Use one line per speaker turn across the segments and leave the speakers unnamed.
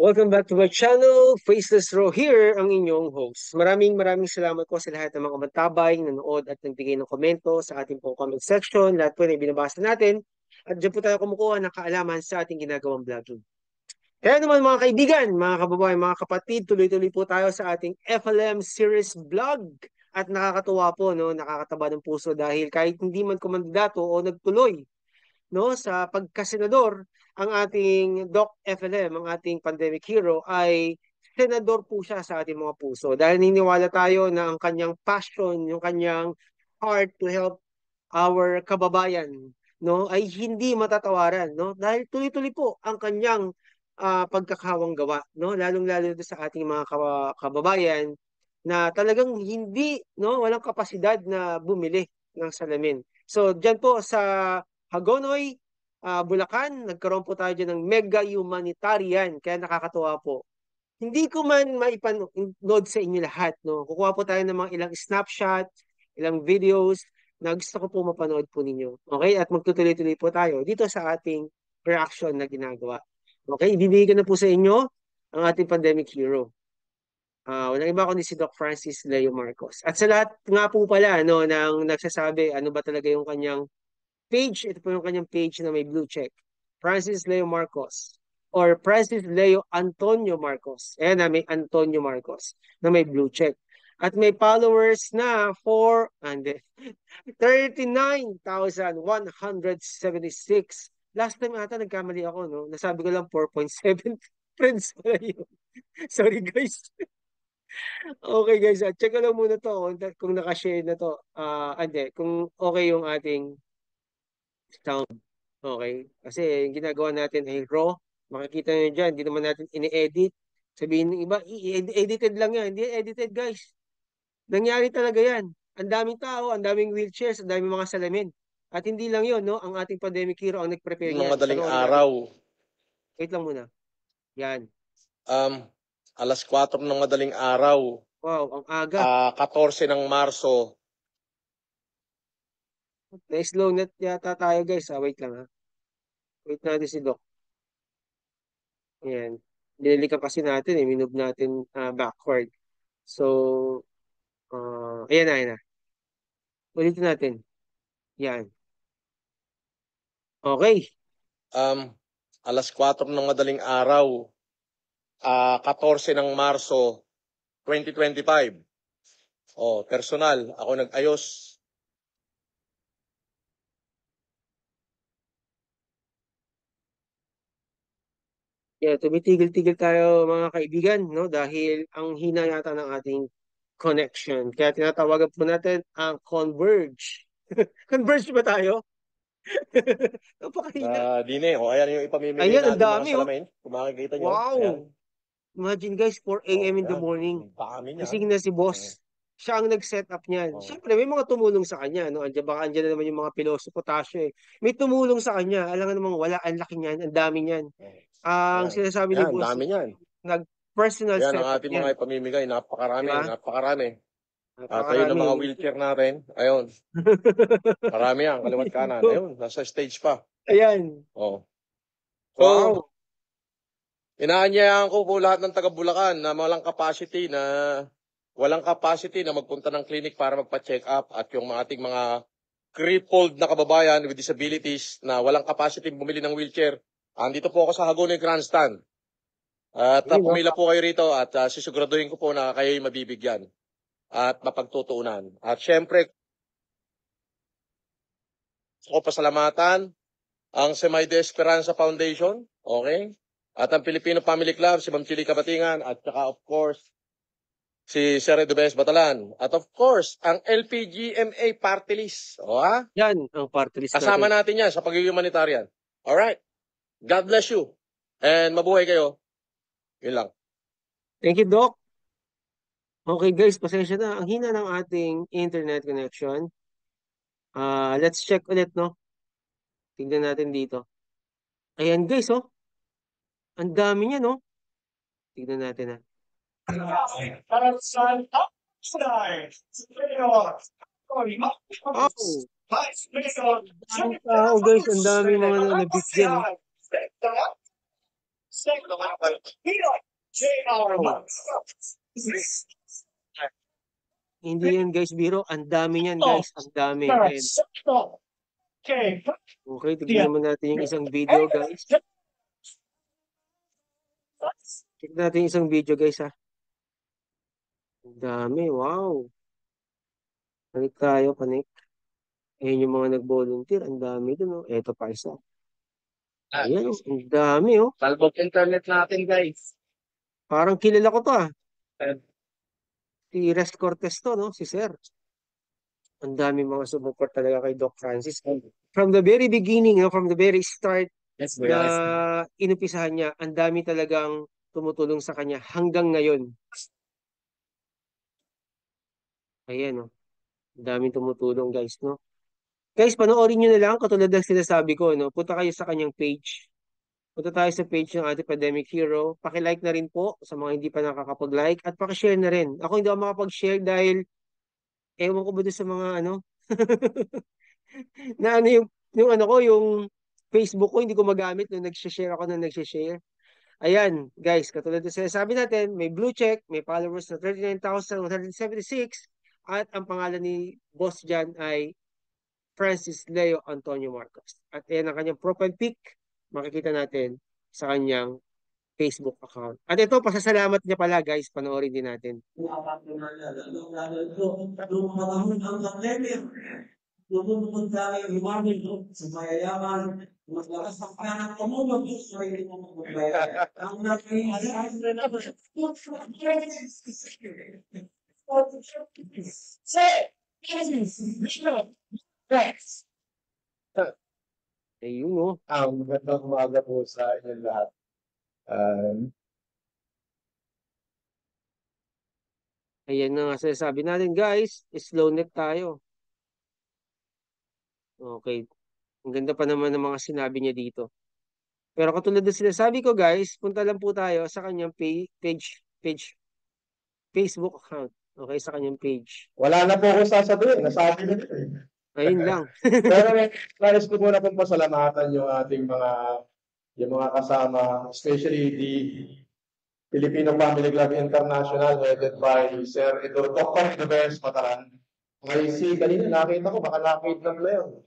Welcome back to my channel, Faceless Row here, ang inyong host. Maraming salamat po sa lahat ng mga matabay, nanood at nagbigay ng komento sa ating pong comment section. Lahat po na binabasa natin. At dyan po tayo kumukuha ng kaalaman sa ating ginagawang vlogging. Kaya naman mga kaibigan, mga kababayan, mga kapatid, tuloy-tuloy po tayo sa ating FLM series vlog. At nakakatuwa po, no? Nakakataba ng puso dahil kahit hindi man kumandidato o nagtuloy no sa pagkasenador ang ating Doc FLM, ang ating pandemic hero ay senador po siya sa ating mga puso dahil niniwala tayo na ang kanyang passion, yung kanyang heart to help our kababayan no ay hindi matatawaran no dahil tuloy-tuloy po ang kanyang pagkakawang gawa no lalong-lalo sa ating mga kababayan na talagang hindi no walang kapasidad na bumili ng salamin. So diyan po sa Hagonoy, Bulacan, nagkaroon po tayo dyan ng mega humanitarian kaya nakakatuwa po. Hindi ko man maipanood sa inyo lahat, no? Kukuha po tayo ng mga ilang snapshot, ilang videos na gusto ko po mapanood po ninyo. Okay? At magtutuloy-tuloy po tayo dito sa ating reaction na ginagawa. Okay? Ibibigay ko na po sa inyo ang ating pandemic hero. Walang iba kundi si Doc Francis Leo Marcos. At sa lahat nga po pala no, nang nagsasabi ano ba talaga yung kanyang page, ito po yung kanyang page na may blue check. Francis Leo Marcos or Francis Leo Antonio Marcos. Ayan na, may Antonio Marcos na may blue check. At may followers na for 39,176. Last time ata nagkamali ako, no? Nasabi ko lang 4.7 friends pala yun. Sorry guys. Okay guys, check ko lang muna to kung nakashare na to. Kung okay yung ating sound. Okay? Kasi yung ginagawa natin ay raw. Makikita nyo dyan, hindi naman natin ini-edit. Sabihin ng iba, edited lang yan. Hindi edited guys. Nangyari talaga yan. Ang daming tao, ang daming wheelchairs, ang daming mga salamin. At hindi lang yon no? Ang ating pandemic hero ang nag-prepare
Ng
yan.
madaling
Panoorin natin.
araw.
Wait lang muna. Yan.
Um, Alas 4 ng madaling araw.
Wow, ang aga.
14 ng Marso.
Na-slow net yata tayo guys. Wait lang ha. Wait natin si Doc. Ayan. Binilikan kasi natin eh. Minove natin backward. So, ayan na. Ulitin natin. Yan. Okay.
Um, Alas 4 ng madaling araw. 14 ng Marso 2025. Personal. Ako nag-ayos.
Yeah, tumitigil-tigil tayo mga kaibigan, no? Dahil ang hina yata ng ating connection. Kaya tinatawagan po natin ang Converge. Converge ba tayo? Napakahina.
Dine. Ayan yung ipamimigay
Ayan, ang
natin mga
dami oh.
salamin. Kung makikita nyo.
Wow.
Ayan.
Imagine guys, 4 a.m. in the
Ayan.
morning.
Ang dami niyan.
Gising na si
Oh,
boss. Siya ang nag-set up niyan.
oh.
Siyempre, may mga tumulong sa kanya. No? Baka andyan na naman yung mga piloso potasyo eh. May tumulong sa kanya. Alam nga namang wala. Ang laki niyan. Ang dami niyan.
Oh.
Ang
Ayan.
sinasabi ni
Ayan.
boss,
Dami niyan.
nag-personal
Ayan ang
setup
ating
yan.
mga ipamimigay.
Di
Napakarami.
ba?
Napakarami. At ayun ang
Napakarami.
mga wheelchair natin. Ayun. Marami yan, kaliwat kanan. Ayun, nasa stage pa.
Ayan.
Oh. So,
Wow.
inaanyayahan ko po lahat ng taga-Bulacan na walang capacity na magpunta ng clinic para magpa-check up at yung ating mga crippled na kababayan with disabilities na walang capacity bumili ng wheelchair. Andito po ako sa Hagonoy Grandstand. At
Ayun, no?
pumila po kayo rito at sisiguraduhin ko po na kayo'y mabibigyan at mapagtutuunan. At syempre, ako pasalamatan ang Semay de Esperanza Foundation, okay? At ang Filipino Family Club, si Ma'am Chili Kabatingan, at saka of course, si Sir Edubes Batalan. At of course, ang LPGMA Party List. O ha?
Yan ang party list natin.
Kasama natin yan sa pagiging humanitarian. Alright? God bless you. And mabuhay kayo. Yun lang.
Thank you, Doc. Okay guys, pasensya na. Ang hina ng ating internet connection. Let's check ulit, no? Tignan natin dito. Ayan guys, oh. Ang dami niya, no? Tignan natin, ha. Oh, ang daming tao guys. Ang daming mga nabigyan, oh. Hindi yan guys biro, ang dami niyan guys, ang dami. Ayan. Okay, tignan naman natin yung isang video guys. Tignan natin yung isang video guys ha. Ang dami, wow. Panik tayo, panik. Ayan yung mga nag-volunteer, ang dami dun oh. Eto pa isa. Ayan oh, ang dami oh.
Talbog internet natin, guys.
Parang kilala ko to ah. Si Res Cortez to no, si Sir. Ang dami mga sumuport talaga kay Doc Francis. From the very beginning, no, from the very start
Yes,
na inumpisahan niya, ang dami talagang tumutulong sa kanya hanggang ngayon. Ayan, no. Ang daming tumutulong, guys, no. Guys, panoorin nyo na lang, katulad ng sinasabi ko, no. Punta kayo sa kanyang page. Punta tayo sa page ng ating Pandemic Hero. Paki-like na rin po sa mga hindi pa nakakapag-like at paki-share na rin. Ako hindi ako makapag-share dahil ewan ko ba doon sa mga ano na ano yung ano ko, yung Facebook ko, hindi ko magamit nung nag-share ako nung nag-share. Ayan, guys, katulad ng sinasabi natin, may blue check, may followers na 39,176, at ang pangalan ni Boss Jan ay Francis Leo Antonio Marcos. At ayan ang kanyang profile pic, makikita natin sa kanyang Facebook account. At ito, pasasalamat niya pala, guys, panoorin din natin.
Lumulubog tayo imanin sa mayayaman, maglakas ang panang tumulog sa sarili mong magbayaran. Ang nag-iayaan na naman.
Ayun, oh.
Magandang umaga po sa inyong lahat.
Ayan na nga sinasabi natin, guys. Slow neck tayo. Okay. Ang ganda pa naman ng mga sinabi niya dito. Pero katulad ng sinasabi ko, guys, punta lang po tayo sa kanyang Facebook account. Okay, sa kanyang page.
Wala na po ako sasabihin. Nasabi na ito eh.
Ayun lang.
Pero nais ko muna pong pasalamatan yung ating yung mga kasama, especially the Filipino Family Club International headed by Sir Dr. Dubes Matalan. Ay kanina nakita ko, baka nakita na yun.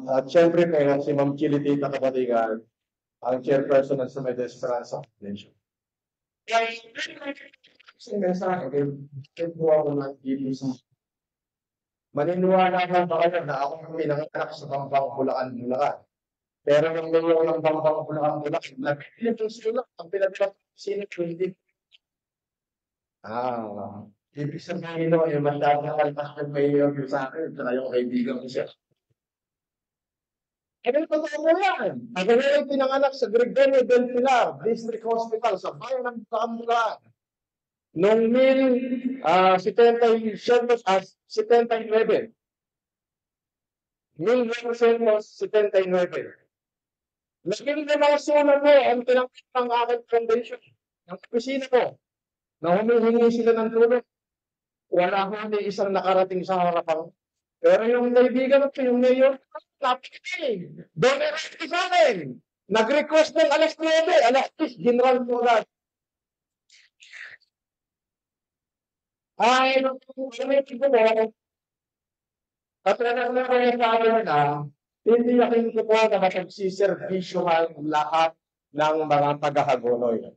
At syempre si Ma'am Chili Tita Kabatigan, ang chairperson ng Sa May Esperanza Foundation. Kasi sa akin, po ako dito sa maniniwala lang ba kayo na ako ang pinanganak sa Bambang Bulacan, Bulacan. Pero yung mayor ng Bambang Bulacan, Bulacan, nag-ito sila, ang pinagpapasino, hindi. Ibig sabihin no, yung masyadong kalpas ng mayor yung sa akin, saka yung kaibigan ko siya. Ano yung totoo mo yan? Ako na yung pinanganak sa Gregorio del Pilar District Hospital sa bayan ng Bulacan, Bulacan. Noong 79, 1979. Laging na mga sunan mo ang pinangkat ng aking foundation. Ang opisina ko, na humihingi sila ng tulong. Wala ko ni isang nakarating sa harapan. Pero yung kaibigan ko, yung mayor, napikinig. Donor sa akin. Nag-request ng alas 9, alas 10, General Murad. Ay, nag-request ko at nag-request sa akin na hindi nakin ko na makapagsiservisyohan lahat ng mga taga-Hagonoy.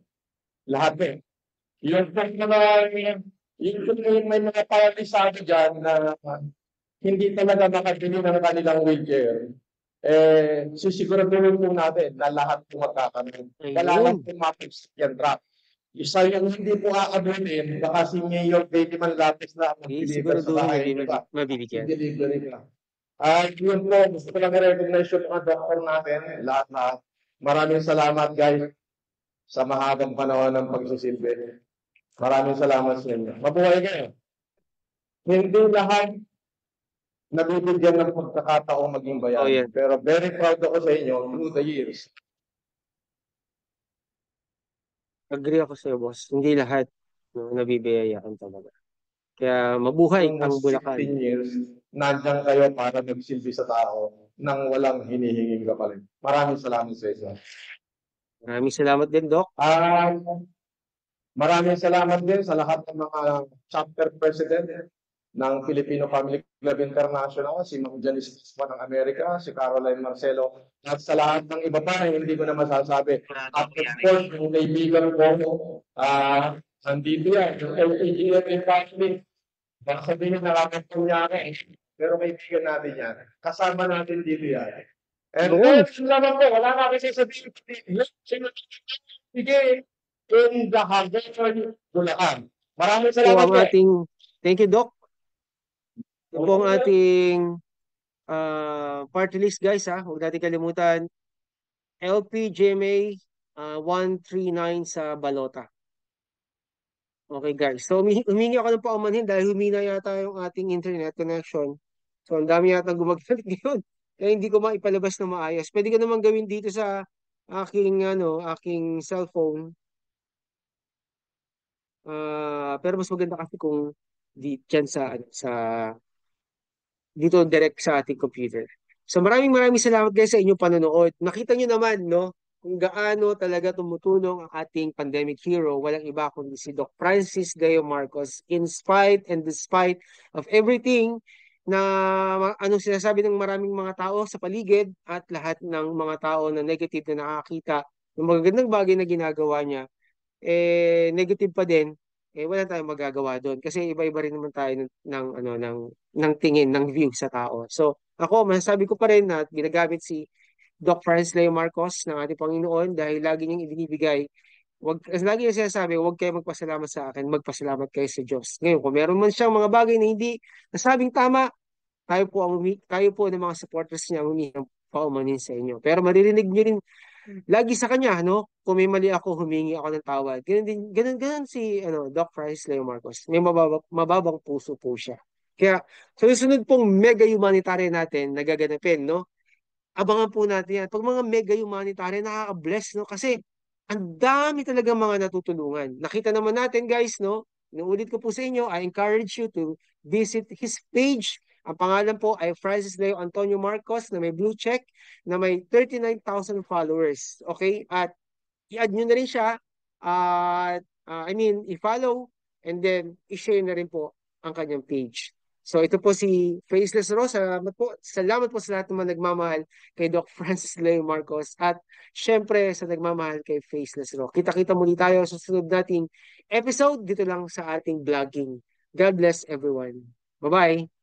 Lahat eh. Yung may mga palisado dyan na hindi talaga makabili ng kanilang wheelchair, sisiguraduhin po natin na lahat po magkakaroon. Kailangan po mapipsyan drop. Isa yung hindi po aabulin, baka si Mayor Betty Manlapis na mag-deliver sa bahay nila.
Mabibigyan.
Delivery nila. At yun po, gusto ko lang i-recognize yung mga doktor natin, lahat. Maraming salamat guys sa mahabang panahon ng pagsusilbi. Maraming salamat sa inyo. Mabuhay kayo. Hindi lahat nabibigyan ng pagkakataong maging bayan.
Oh, yeah.
Pero very proud ako sa inyo through the years.
Agree ako sa'yo, boss. Hindi lahat no, nabibiyayaan talaga. Kaya mabuhay ang Bulacan.
16 years, nandiyan kayo para magsilbi sa tao nang walang hinihinging kapalit. Maraming salamat sa inyo.
Maraming salamat din, Doc.
Maraming salamat din sa lahat ng mga chapter president ng Filipino Family Club International, si Ma'am Janice Tisman ng Amerika, si Caroline Marcelo, at sa lahat ng iba pa na hindi ko na masasabi. At of course, yung kaibigan ko, nandito yan, yung LAGMA family, baka sabihin na lang po niya pero kaibigan natin yan. Kasama natin dito yan. And
Doon.
salamat po, wala na kasi sabihin. Sige, in the Hagdan, Bulacan. Maraming
Po
salamat
ang
po.
ating, thank you, Doc. Ito po ang ating party list, guys, ha. Huwag natin kalimutan. LPGMA 139 sa Balota. Okay, guys. So, humingi ako ng paumanhin dahil humina yata yung ating internet connection. So, ang dami yata gumagamit ngayon. Kaya hindi ko maipalabas na maayos. Pwede ko naman gawin dito sa aking cellphone. Pero mas maganda kasi kung dyan sa dito direct sa ating computer. So maraming salamat guys sa inyong panonood. Nakita nyo naman, no, kung gaano talaga tumutulong ang ating pandemic hero. Walang iba kundi si Doc Francis Leo Marcos. In spite and despite of everything na anong sinasabi ng maraming mga tao sa paligid at lahat ng mga tao na negative na nakakita ng magagandang bagay na ginagawa niya, negative pa din, wala tayong magagawa doon kasi iba-iba rin naman tayo ng tingin ng view sa tao. So ako masasabi ko pa rin na ginagamit si Doc Franz Leo Marcos ng ating Panginoon dahil lagi niyang ibinibigay, lagi niya sinasabi, huwag kayo magpasalamat sa akin, magpasalamat kayo sa Diyos. Ngayon, kung meron man siyang mga bagay na hindi nasabing tama, tayo po ng mga supporters niya humingi ng paumanin sa inyo. Pero maririnig niyo rin lagi sa kanya, no? Kung may mali ako, humingi ako ng tawad. Ganun si Doc Francis Leo Marcos. May mababang puso po siya. Kaya sa susunod pong mega humanitarian natin na gaganapin, no? Abangan po natin yan. Pag mga mega humanitarian, nakaka-bless, no? Kasi ang dami talaga mga natutulungan. Nakita naman natin, guys, no? Inuulit ko po sa inyo, I encourage you to visit his page. Ang pangalan po ay Francis Leo Antonio Marcos na may blue check na may 39,000 followers. Okay? At i-add nyo na rin siya. At i-follow and then i-share na rin po ang kanyang page. So ito po si Faceless Rose. Salamat po sa lahat ng mga nagmamahal kay Doc Francis Leo Marcos at syempre sa nagmamahal kay Faceless Rose. Kita-kita muli tayo sa sunod nating episode dito lang sa ating vlogging. God bless everyone. Bye-bye!